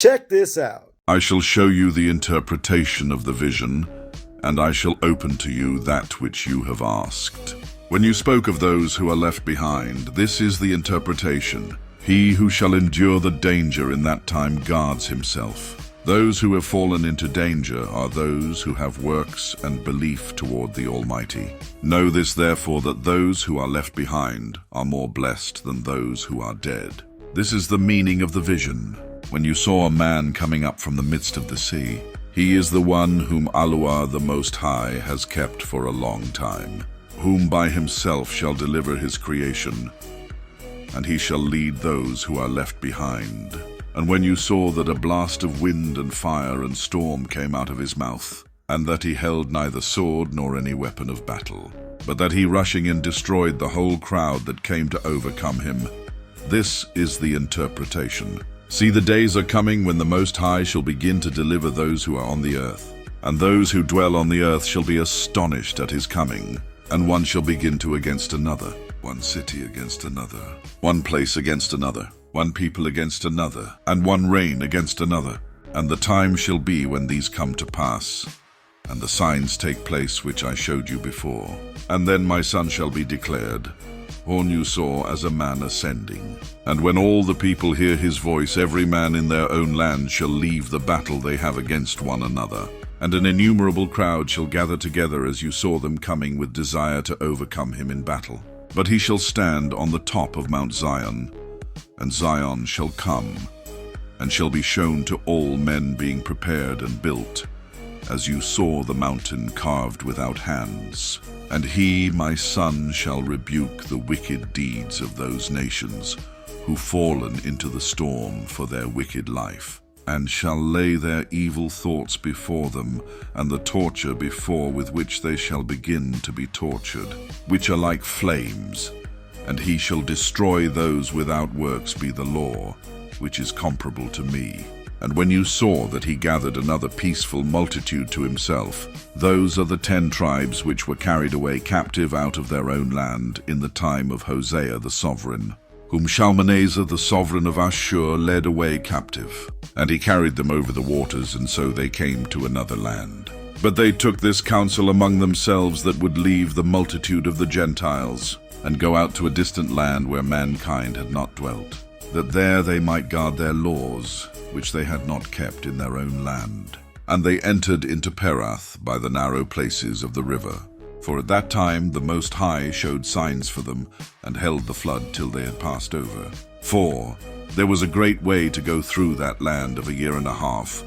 Check this out. I shall show you the interpretation of the vision, and I shall open to you that which you have asked. When you spoke of those who are left behind, this is the interpretation. He who shall endure the danger in that time guards himself. Those who have fallen into danger are those who have works and belief toward the Almighty. Know this, therefore, that those who are left behind are more blessed than those who are dead. This is the meaning of the vision. When you saw a man coming up from the midst of the sea, he is the one whom Allah the Most High has kept for a long time, whom by himself shall deliver his creation, and he shall lead those who are left behind. And when you saw that a blast of wind and fire and storm came out of his mouth, and that he held neither sword nor any weapon of battle, but that he rushing in destroyed the whole crowd that came to overcome him, this is the interpretation. See, the days are coming when the Most High shall begin to deliver those who are on the earth, and those who dwell on the earth shall be astonished at his coming, and one shall begin to against another, one city against another, one place against another, one people against another, and one reign against another. And the time shall be when these come to pass, and the signs take place which I showed you before. And then my son shall be declared, horn you saw as a man ascending. And when all the people hear his voice, every man in their own land shall leave the battle they have against one another. And an innumerable crowd shall gather together as you saw them coming with desire to overcome him in battle. But he shall stand on the top of Mount Zion, and Zion shall come, and shall be shown to all men being prepared and built, as you saw the mountain carved without hands. And he, my son, shall rebuke the wicked deeds of those nations who fallen into the storm for their wicked life, and shall lay their evil thoughts before them, and the torture before with which they shall begin to be tortured, which are like flames. And he shall destroy those without works be the law, which is comparable to me. And when you saw that he gathered another peaceful multitude to himself, those are the 10 tribes which were carried away captive out of their own land in the time of Hosea the sovereign, whom Shalmaneser the sovereign of Ashur led away captive. And he carried them over the waters, and so they came to another land. But they took this counsel among themselves that would leave the multitude of the Gentiles, and go out to a distant land where mankind had not dwelt, that there they might guard their laws, which they had not kept in their own land. And they entered into Perath by the narrow places of the river. For at that time the Most High showed signs for them, and held the flood till they had passed over. For there was a great way to go through that land of 1.5 years,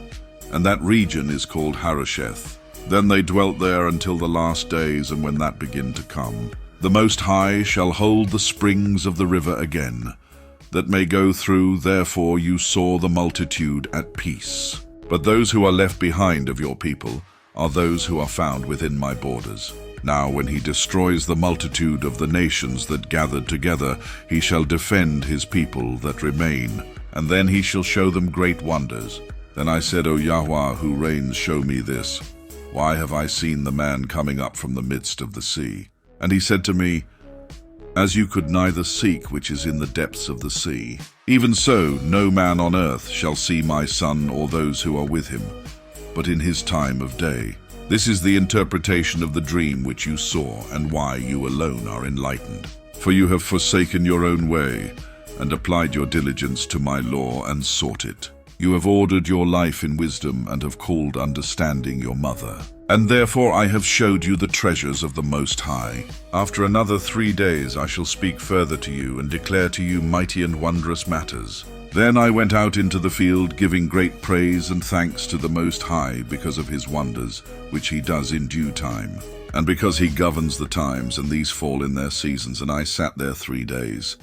and that region is called Harosheth. Then they dwelt there until the last days, and when that began to come, the Most High shall hold the springs of the river again, that may go through. Therefore you saw the multitude at peace. But those who are left behind of your people are those who are found within my borders. Now when he destroys the multitude of the nations that gathered together, he shall defend his people that remain, and then he shall show them great wonders. Then I said, O Yahweh, who reigns, show me this. Why have I seen the man coming up from the midst of the sea? And he said to me, as you could neither seek which is in the depths of the sea, even so no man on earth shall see my son or those who are with him, but in his time of day. This is the interpretation of the dream which you saw, and why you alone are enlightened. For you have forsaken your own way, and applied your diligence to my law, and sought it. You have ordered your life in wisdom, and have called understanding your mother. And therefore I have showed you the treasures of the Most High. After another 3 days I shall speak further to you, and declare to you mighty and wondrous matters. Then I went out into the field, giving great praise and thanks to the Most High, because of his wonders, which he does in due time, and because he governs the times, and these fall in their seasons. And I sat there 3 days.